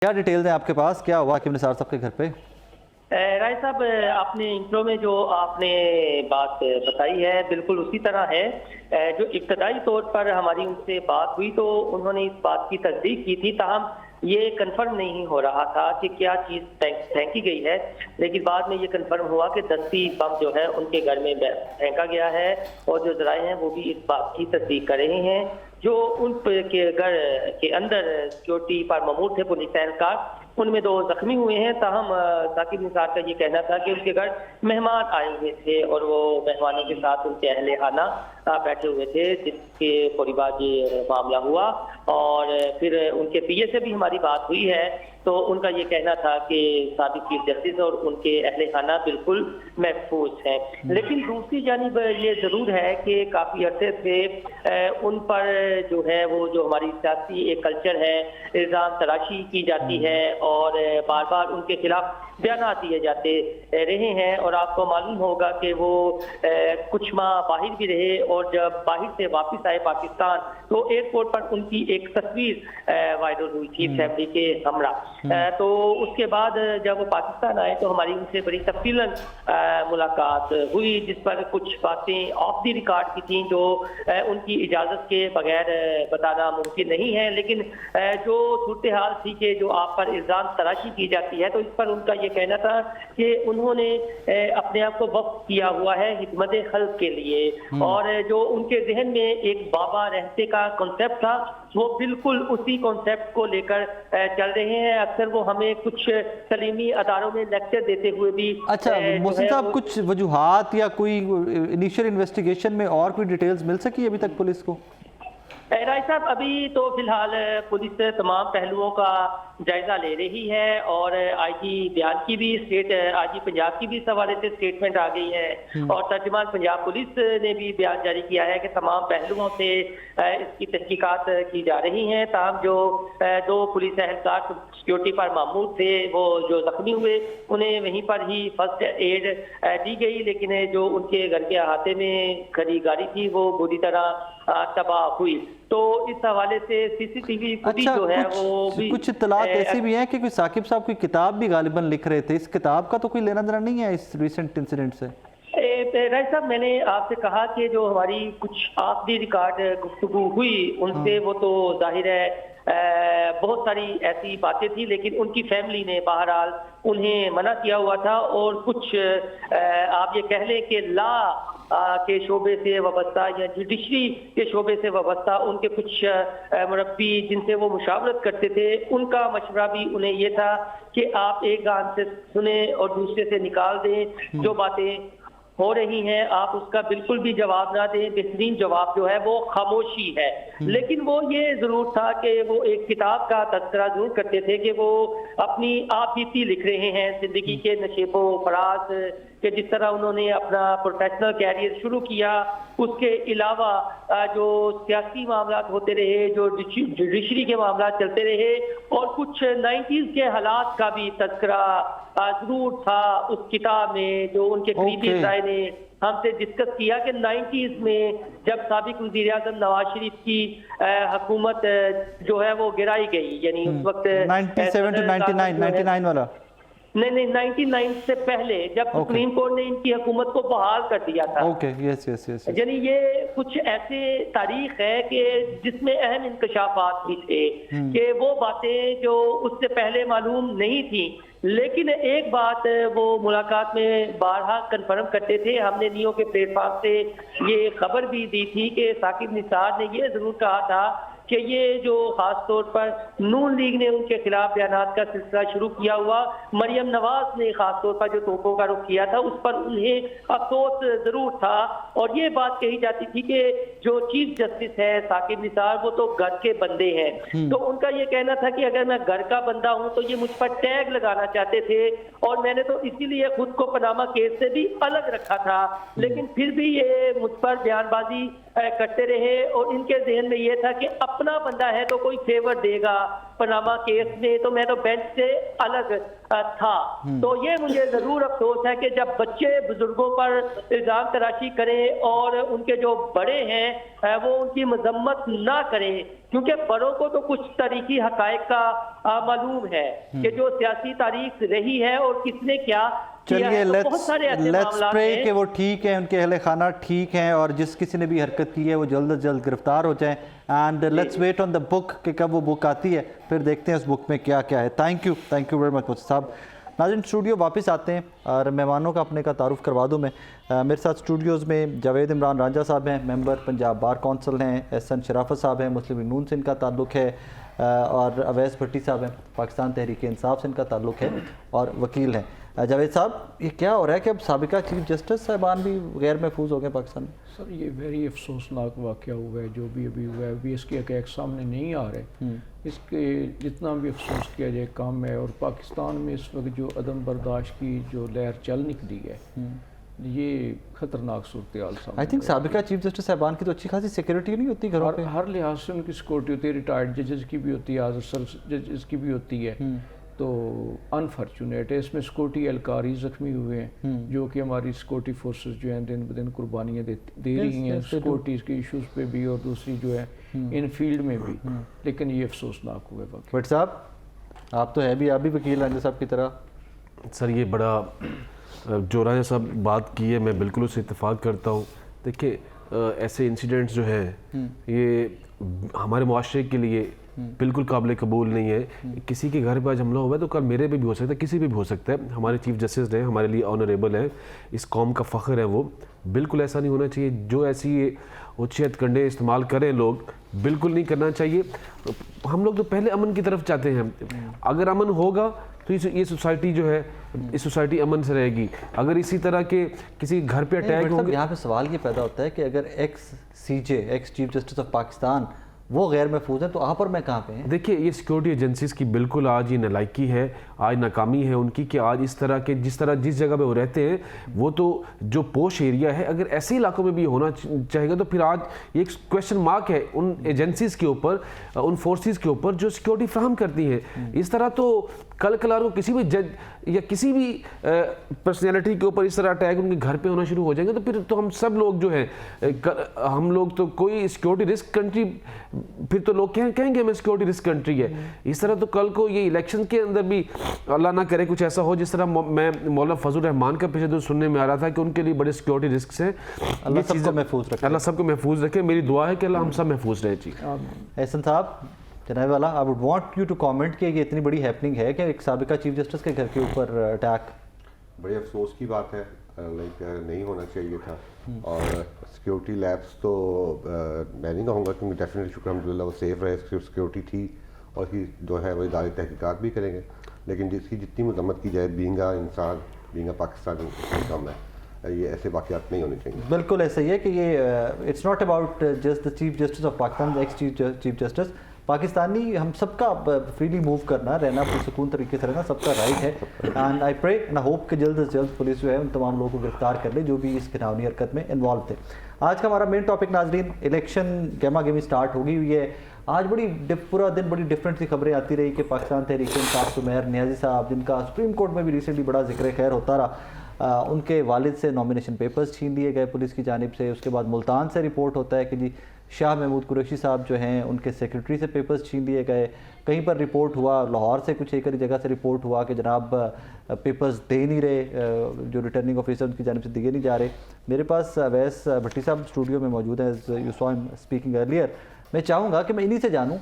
क्या डिटेल्स हैं आपके पास, क्या हुआ हाकिम निसार साहब के घर पे? राय साहब, आपने इंट्रो में जो आपने बात बताई है बिल्कुल उसी तरह है। जो इब्तदाई तौर पर हमारी उनसे बात हुई तो उन्होंने इस बात की तस्दीक की थी, ताहम ये कंफर्म नहीं हो रहा था कि क्या चीज़ फेंकी गई है। लेकिन बाद में ये कंफर्म हुआ कि 10 बम जो है उनके घर में फेंका गया है और जो जराए हैं वो भी इस बात की तस्दीक कर रहे हैं। जो उनके घर के अंदर सिक्योरिटी पर मामूर थे पुलिस एहलकार, उनमें 2 जख्मी हुए हैं। ताहम साकिब निसार का ये कहना था कि उनके घर मेहमान आए हुए थे और वो मेहमानों के साथ उनके अहले खाना बैठे हुए थे, जिसके फौरी बाद ये मामला हुआ। और फिर उनके पीए से भी हमारी बात हुई है तो उनका ये कहना था कि साबिक चीफ जस्टिस और उनके अहले खाना बिल्कुल महफूज हैं। लेकिन दूसरी जानिब ये ज़रूर है कि काफ़ी अरसे से उन पर जो है वो जो हमारी सियासी एक कल्चर है, इल्ज़ाम तराशी की जाती है और बार बार उनके खिलाफ बयान दिए जाते रहे हैं। और आपको मालूम होगा कि वो कुछ माह बाहर भी रहे और जब बाहर से वापस आए पाकिस्तान तो एयरपोर्ट पर उनकी एक तस्वीर वायरल हुई थी फैमिली के हमरा। तो उसके बाद जब वो पाकिस्तान आए तो हमारी उनसे बड़ी तफसीलन मुलाकात हुई, जिस पर कुछ बातें ऑफ द रिकॉर्ड की थी जो उनकी इजाज़त के बगैर बताना मुमकिन नहीं है। लेकिन जो सूरत हाल थी कि जो आप पर इल्ज़ाम तराशी की जाती है तो इस पर उनका ये कहना था कि उन्होंने अपने आप को वक्फ किया हुआ है हिकमत खल्क के लिए। और जो उनके जहन में एक बाबा रहते का कॉन्सेप्ट था वो बिल्कुल उसी कॉन्सेप्ट को लेकर चल रहे हैं। अक्सर वो हमें कुछ तलीमी अदारों में लेक्चर देते हुए भी मोहसिन साहब, कुछ वजूहात या कोई इनिशियल इन्वेस्टिगेशन में और कोई डिटेल्स मिल सकी अभी तक पुलिस को? राय साहब, अभी तो फिलहाल पुलिस तमाम पहलुओं का जायजा ले रही है और आईजी बयान की भी आईजी पंजाब की भी इस हवाले से स्टेटमेंट आ गई है और तर्जुमान पंजाब पुलिस ने भी बयान जारी किया है कि तमाम पहलुओं से इसकी तहकीकात की जा रही हैं। ताहम जो 2 पुलिस एहलकार सिक्योरिटी पर मामूर थे वो जो जख्मी हुए उन्हें वहीं पर ही फर्स्ट एड दी गई, लेकिन जो उनके घर के अहाते में खड़ी गाड़ी थी वो बुरी तरह तबाह हुई। तो इस हवाले से सीसीटीवी फुटेज जो है वो भी कुछ इत्तलात ऐसी भी हैं कि कोई साकिब साहब कोई किताब भी गालिबन लिख रहे थे। इस किताब का तो कोई लेना देना नहीं है इस रिसेंट इंसिडेंट से? राय साहब, मैंने आपसे कहा कि जो हमारी कुछ आखिरी रिकॉर्ड गुफ्तगू हुई उनसे वो तो जाहिर है बहुत सारी ऐसी बातें थी, लेकिन उनकी फैमिली ने बहरहाल उन्हें मना किया हुआ था। और कुछ आप ये कह लें कि ला के शोबे से वाबस्ता या जुडिशरी के शोबे से वाबस्ता उनके कुछ मुरब्बी जिनसे वो मुशावरत करते थे, उनका मशवरा भी उन्हें ये था कि आप एक कान से सुने और दूसरे से निकाल दें। जो बातें हो रही हैं आप उसका बिल्कुल भी जवाब ना दें। बेहतरीन जवाब जो है वो खामोशी है। लेकिन वो ये जरूर था कि वो एक किताब का तज़किरा जरूर करते थे कि वो अपनी आप बीती लिख रहे हैं जिंदगी के नशेबो फराज कि जिस तरह उन्होंने अपना प्रोफेशनल कैरियर शुरू किया, उसके अलावा जो सियासी मामला होते रहे, जो जुडिशरी के मामला चलते रहे और कुछ 90s के हालात का भी तज़किरा जरूर था उस किताब में, जो उनके करीबी राय ने हमसे डिस्कस किया कि 90s में जब साबिक वज़ीर आज़म नवाज शरीफ की हुकूमत जो है वो गिराई गई, यानी उस वक्त 97 to 99 वाला नहीं 99 से पहले जब सुप्रीम कोर्ट ने इनकी हुकूमत को बहाल कर दिया था। यस। यानी ये कुछ ऐसे तारीख है कि जिसमें अहम इंकशाफात भी थे कि वो बातें जो उससे पहले मालूम नहीं थी। लेकिन एक बात वो मुलाकात में बारहा कंफर्म करते थे, हमने नियो के प्लेटफॉर्म से ये खबर भी दी थी कि साकिब निसार ने ये जरूर कहा था कि ये जो खास तौर पर नून लीग ने उनके खिलाफ बयानात का सिलसिला शुरू किया हुआ, मरियम नवाज ने खास तौर पर जो तोपों का रुख किया था उस पर उन्हें अफसोस जरूर था। और ये बात कही जाती थी कि जो चीफ जस्टिस है साकिब निसार वो तो घर के बंदे हैं। तो उनका ये कहना था कि अगर मैं घर का बंदा हूं तो ये मुझ पर टैग लगाना चाहते थे और मैंने तो इसीलिए खुद को पनामा केस से भी अलग रखा था। लेकिन फिर भी ये मुझ पर बयानबाजी करते रहे और इनके जहन में ये था कि अब अपना बंदा है तो कोई फेवर देगा। पनामा केस में तो मैं तो बेंच से अलग था। तो ये मुझे जरूर अफसोस है कि जब बच्चे बुजुर्गों पर इल्जाम तराशी करें और उनके जो बड़े हैं वो उनकी मजम्मत ना करें, क्योंकि बड़ों को तो कुछ तारीखी हकायक का मालूम है कि जो सियासी तारीख रही है और किसने क्या किया चलिए है। तो बहुत सारे ऐसे लेट्स मामलात प्रे हैं। कि वो ठीक है, उनके अहले खाना ठीक हैं और जिस किसी ने भी हरकत की है वो जल्द से जल्द गिरफ्तार हो जाएं। And let's wait on the book कि कब वो बुक आती है, फिर देखते हैं उस बुक में क्या क्या है। थैंक यू वेरी मच मुफ्ती साहब। नाज़रीन, स्टूडियो वापस आते हैं और मेहमानों का अपने का तारुफ करवा दूँ मैं। मेरे साथ स्टूडियोज़ में जावेद इमरान रांझा साहब हैं, मेंबर पंजाब बार कौंसिल हैं। एहसन शराफत साहब हैं, मुस्लिम लीग नून से इनका ताल्लुक़ है। और अवैस भट्टी साहब हैं, पाकिस्तान तहरीक इंसाफ से इनका ताल्लुक़ है और वकील हैं। जावेद साहब, ये क्या हो रहा है कि अब साबिका चीफ जस्टिस साहिबान भी गैर महफूज हो गए पाकिस्तान में? सर, ये वेरी अफसोसनाक वाक़या हुआ है जो भी अभी हुआ है। अभी इसके हक़ सामने नहीं आ रहे। इसके जितना भी अफसोस किया जाए कम है। और पाकिस्तान में इस वक्त जो अदम बर्दाश्त की जो लहर चल निकली है, ये खतरनाक सूरत हाल सामने आई थिंक साबिका चीफ जस्टिस साहिबान की तो अच्छी खासी सिक्योरिटी नहीं होती घरों पे? हर लिहाज से उनकी सिक्योरिटी होती है। रिटायर्ड जजेस की भी होती है, आज़र जजेस की भी होती है। तो अनफॉर्चुनेट है, इसमें सिक्योरिटी एहलकार ज़ख्मी हुए हैं जो कि हमारी सिक्योरिटी फोर्सेस जो हैं दिन ब दिन कुर्बानियाँ दे रही हैं सिक्योरिटी के इश्यूज़ पे भी और दूसरी जो है इन फील्ड में भी। लेकिन ये अफसोसनाक हुआ है। भट्ट साहब, आप तो है भी, आप भी वकील रांझा साहब की तरह। सर, ये बड़ा जो रांझा साहब बात की है, मैं बिल्कुल उससे इत्तेफाक करता हूँ। देखिए, ऐसे इंसिडेंट्स जो हैं ये हमारे मुआशरे के लिए बिल्कुल काबिल कबूल नहीं है। किसी के घर पर आज हमला हुआ है तो कल मेरे पे भी हो सकता है, किसी पे भी हो सकता है। हमारे चीफ जस्टिस हैं, हमारे लिए ऑनरेबल है, इस कौम का फ़ख्र है वो। बिल्कुल ऐसा नहीं होना चाहिए। जो ऐसी उच्च हथकंडे इस्तेमाल करें लोग, बिल्कुल नहीं करना चाहिए। हम लोग तो पहले अमन की तरफ चाहते हैं। अगर अमन होगा तो ये सोसाइटी जो है, इस सोसाइटी अमन से रहेगी। अगर इसी तरह के किसी घर पे अटैक होंगे, यहाँ पे सवाल ये पैदा होता है कि अगर ex chief justice of Pakistan वो गैर महफूज है तो आप और मैं कहाँ पे हैं? देखिए, ये सिक्योरिटी एजेंसीज की बिल्कुल आज ये नालायकी है, आज नाकामी है उनकी कि आज इस तरह के जिस जगह पे वो रहते हैं वो तो जो पोश एरिया है, अगर ऐसे इलाकों में भी होना चाहेगा तो फिर आज ये एक क्वेश्चन मार्क है उन एजेंसीज के ऊपर, उन फोर्सेस के ऊपर जो सिक्योरिटी फ्राहम करती हैं। इस तरह तो कल कलार को किसी भी जज या किसी भी पर्सनैलिटी के ऊपर इस तरह अटैक उनके घर पे होना शुरू हो जाएंगे तो फिर तो हम सब लोग जो है हम लोग तो कोई सिक्योरिटी रिस्क कंट्री, फिर तो लोग कहेंगे हमें सिक्योरिटी रिस्क कंट्री है। इस तरह तो कल को ये इलेक्शन के अंदर भी अल्लाह ना करे कुछ ऐसा हो जिस तरह मैं मौलाना फजल रहमान का पिछले दिन सुनने में आ रहा था कि उनके लिए बड़े सिक्योरिटी रिस्क हैं। अल्लाह सबको महफूज रखे। अल्लाह सबको महफूज रखे। मेरी दुआ है कि अल्लाह हम सब महफूज रहे। जी एहसन साहब, जनाब वाला, I would want you to comment कि ये इतनी बड़ी हैपनिंग है कि एक साबिका चीफ जस्टिस के घर के ऊपर अटैक। बड़े अफसोस की बात है, लाइक नहीं होना चाहिए था। और सिक्योरिटी लैब्स तो मैं नहीं कहूँगा क्योंकि डेफिनेटली शुक्र अल्हम्दुलिल्लाह वो सेफ रहे, सिक्योरिटी थी और ही जो है वो इदारे तहकीकात भी करेंगे। लेकिन जिसकी जितनी मजम्मत की जाए बींगा इंसान, बींगा पाकिस्तानी, उससे कम है। ये ऐसे वाक़यात नहीं होने चाहिए। बिल्कुल ऐसा ही है कि ये it's not about just the chief justice of Pakistan, ex chief justice. Pakistani हम सबका फ्रीली मूव करना, रहना, पुरसकून तरीके से रहना सबका राइट है। And I pray and hope कि जल्द से जल्द पुलिस जो है उन तमाम लोगों को गिरफ्तार कर ले जो भी इस घिनौनी हरकत में इन्वॉल्व थे। आज का हमारा मेन टॉपिक नाजरीन, इलेक्शन गेमा गेमी स्टार्ट हो गई हुई है। आज पूरा दिन बड़ी डिफरेंट सी खबरें आती रही कि पाकिस्तान तहरीक इंसाफ सुमेर नियाजी साहब, जिनका सुप्रीम कोर्ट में भी रिसेंटली बड़ा जिक्र खैर होता रहा, उनके वालिद से नॉमिनेशन पेपर्स छीन लिए गए पुलिस की जानिब से। उसके बाद मुल्तान से रिपोर्ट होता है कि जी शाह महमूद कुरैशी साहब जो हैं उनके सेक्रेटरी से पेपर्स छीन लिए गए। कहीं पर रिपोर्ट हुआ, लाहौर से कुछ एक जगह से रिपोर्ट हुआ कि जनाब पेपर्स दे नहीं रहे, जो रिटर्निंग ऑफिसर उनकी जानिब से दिए नहीं जा रहे। मेरे पास अवैस भट्टी साहब स्टूडियो में मौजूद हैं, you saw him speaking earlier. मैं चाहूँगा कि मैं इन्हीं से जानूँ